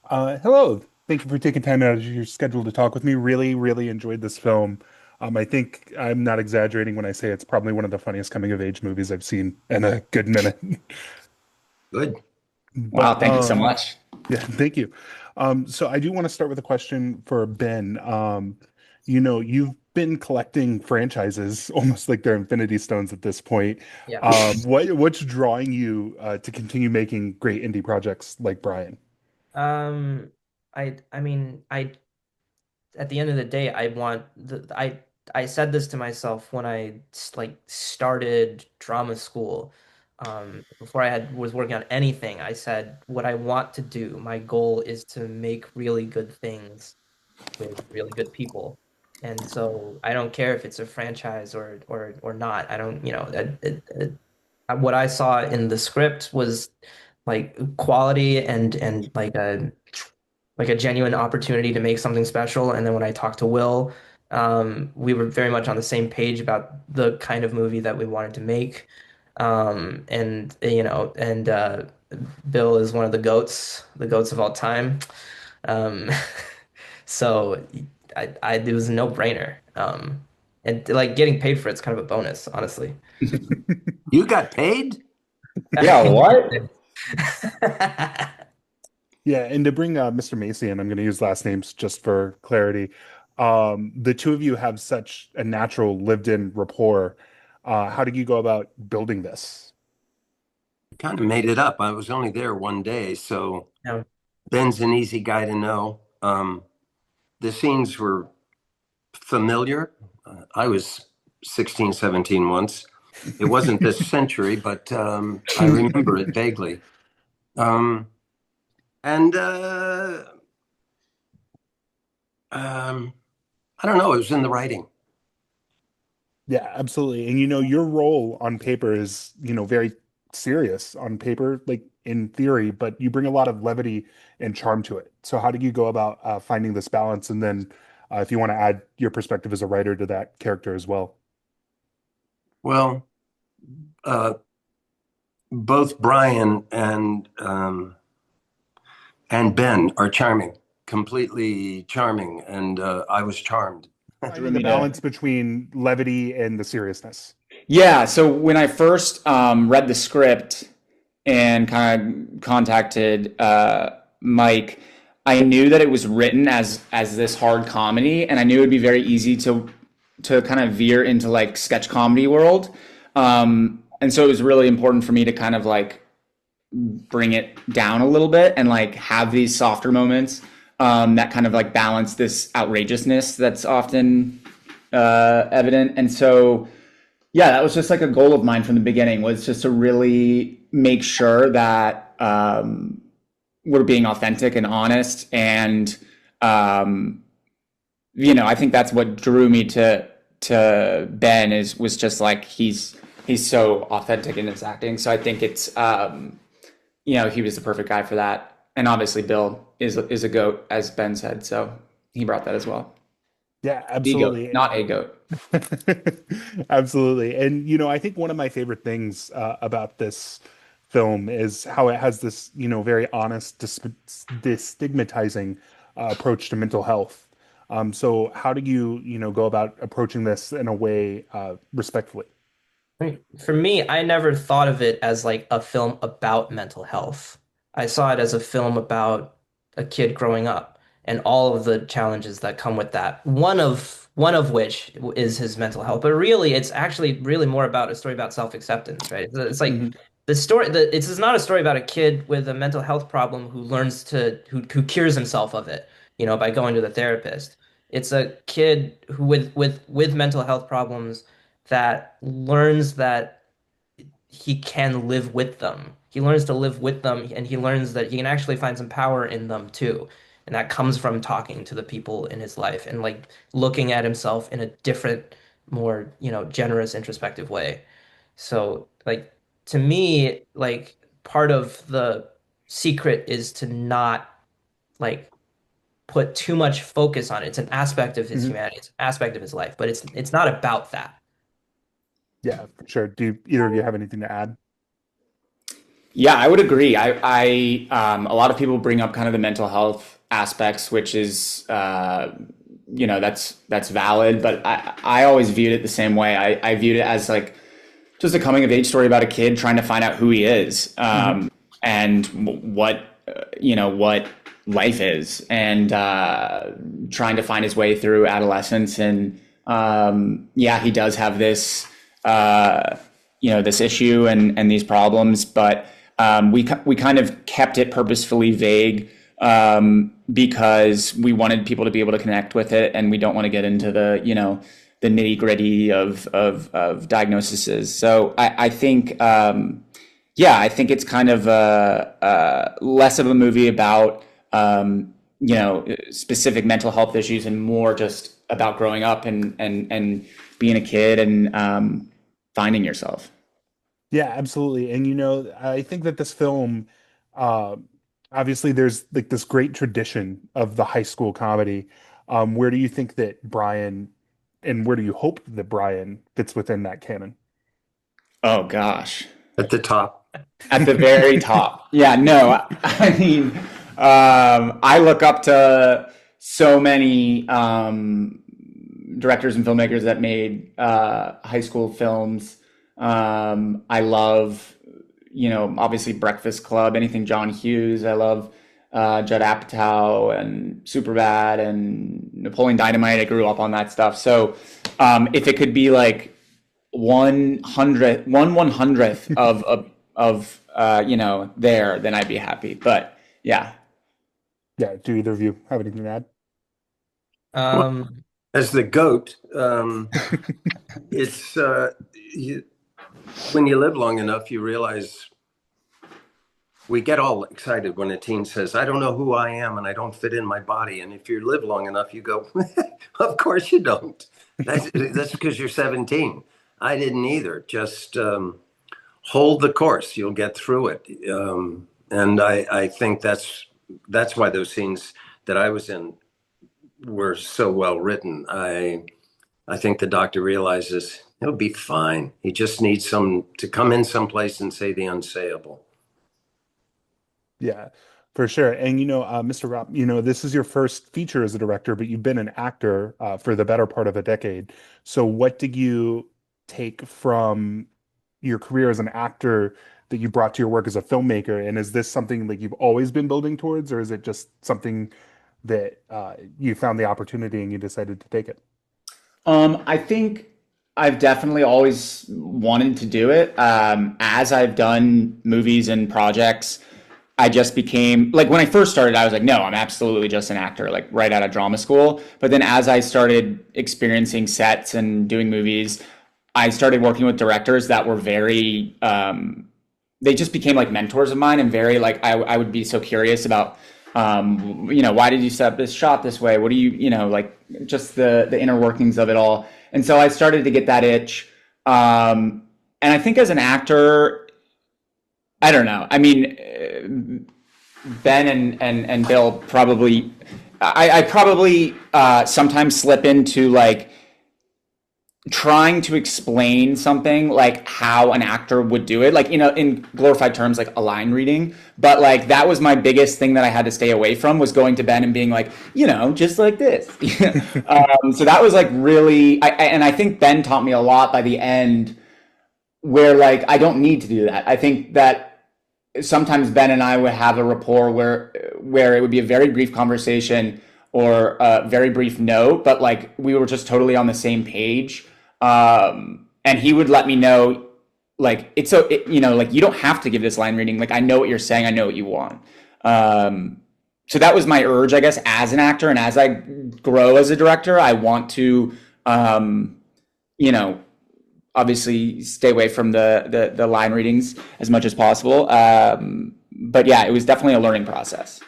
Hello. Thank you for taking time out of your schedule to talk with me. Really, really enjoyed this film. I think I'm not exaggerating when I say it's probably one of the funniest coming of age movies I've seen in a good minute. Good. Wow, But thank you so much. yeah, thank you. So I do want to start with a question for Ben. You've been collecting franchises almost like they're Infinity Stones at this point. Yeah. What's drawing you to continue making great indie projects like Brian? Um, I mean, at the end of the day, I said this to myself when like started drama school. Before was working on anything, I said what I want to do, my goal is to make really good things with really good people. And so I don't care if it's a franchise or not. I don't, what I saw in the script was like quality and like a genuine opportunity to make something special. And then when I talked to Will, we were very much on the same page about the kind of movie that we wanted to make. And Bill is one of the goats of all time. Um, so it was a no-brainer. And like getting paid for it's kind of a bonus, honestly. You got paid? Yeah, what? Yeah, and to bring Mr. Macy in, I'm going to use last names just for clarity. The two of you have such a natural lived-in rapport. How did you go about building this? Kind of made it up. I was only there one day, so Yeah. Ben's an easy guy to know. The scenes were familiar. I was 16, 17 once. It wasn't this century, but I remember it vaguely. Um, and um, I don't know, it was in the writing. Yeah, absolutely. And your role on paper is, very serious on paper, like in theory, but you bring a lot of levity and charm to it. So how did you go about finding this balance? And then if you want to add your perspective as a writer to that character as well. Well, uh, both Brian and Ben are charming, completely charming, and I was charmed. Drew Finding the me to. balance between levity and the seriousness. Yeah, so when I first read the script and kind of contacted Mike, I knew that it was written as this hard comedy, and I knew it'd be very easy to kind of veer into like sketch comedy world. And so it was really important for me to kind of like bring it down a little bit and like have these softer moments that kind of like balance this outrageousness that's often evident. And so, yeah, that was just like a goal of mine from the beginning was just to really make sure that we're being authentic and honest. And, um, I think that's what drew me to Ben was just like he's so authentic in his acting. So I think it's he was the perfect guy for that. And obviously Bill is a goat, as Ben said, so he brought that as well. Yeah, The goat, absolutely. not a goat. Absolutely. And, I think one of my favorite things about this film is how it has this, very honest, destigmatizing approach to mental health. So how do you, go about approaching this in a way respectfully? For me, I never thought of it as like a film about mental health. I saw it as a film about a kid growing up and all of the challenges that come with that. One of which is his mental health. But really, it's actually really more about a story about self-acceptance, right? It's like Hmm. the story that it's not a story about a kid with a mental health problem who learns who cures himself of it, by going to the therapist. It's a kid who with mental health problems that learns that he can live with them. He learns to live with them, and he learns that he can actually find some power in them too. And that comes from talking to the people in his life and like looking at himself in a different, more, generous, introspective way. So, like, to me, like, part of the secret is to not like put too much focus on it. It's an aspect of his Hmm. humanity, it's an aspect of his life, but it's not about that. Yeah, for sure. Do either of you have anything to add? Yeah, I would agree. A lot of people bring up kind of the mental health aspects, which is, that's valid. But I always viewed it the same way. I viewed it as like just a coming of age story about a kid trying to find out who he is, and what life is, and trying to find his way through adolescence. And yeah, he does have this, this issue and these problems, but we kind of kept it purposefully vague, because we wanted people to be able to connect with it, and we don't want to get into the nitty gritty of diagnoses. So I think, I think it's kind of less of a movie about specific mental health issues, and more just about growing up and being a kid and finding yourself. Yeah, absolutely. And I think that this film, uh, obviously, there's like this great tradition of the high school comedy. Where do you think that Brian, and where do you hope that Brian fits within that canon? Oh gosh. At the top. At the very top. Yeah, no, I mean, I look up to so many directors and filmmakers that made high school films. I love, obviously Breakfast Club, anything John Hughes. I love Judd Apatow and Superbad and Napoleon Dynamite. I grew up on that stuff. So if it could be like 1/100th of there, then I'd be happy. But yeah. Yeah. Do either of you have anything to add? As the goat, it's when you live long enough, you realize we get all excited when a teen says, I don't know who I am and I don't fit in my body. And if you live long enough, you go, of course you don't. That's because you're 17. I didn't either. Just hold the course. You'll get through it. And I think that's why those scenes that I was in were so well written. I think the doctor realizes he'll be fine. He just needs to come in someplace and say the unsayable. Yeah, for sure. And Mr. Ropp, this is your first feature as a director, but you've been an actor for the better part of a decade. So what did you take from your career as an actor that you brought to your work as a filmmaker? And is this something like you've always been building towards, or is it just something that you found the opportunity and you decided to take it? I think I've definitely always wanted to do it. As I've done movies and projects, I just became like, when I first started, I was like, no, I'm absolutely just an actor, like right out of drama school. But then as I started experiencing sets and doing movies, I started working with directors that were very, they just became like mentors of mine, and very like, I would be so curious about, why did you set up this shot this way? What do you, like just the inner workings of it all. And so I started to get that itch. And I think as an actor, I don't know. I mean, Ben and Bill probably, I probably sometimes slip into like trying to explain something like how an actor would do it, like, in glorified terms, like a line reading. But like, that was my biggest thing that I had to stay away from, was going to Ben and being like, just like this. So that was like really, and I think Ben taught me a lot by the end, where like, I don't need to do that. I think that sometimes Ben and I would have a rapport where it would be a very brief conversation or a very brief note, but like we were just totally on the same page. And he would let me know, like, like, you don't have to give this line reading. Like, I know what you're saying. I know what you want. So that was my urge, I guess, as an actor. And as I grow as a director, I want to, obviously stay away from the line readings as much as possible. But yeah, it was definitely a learning process.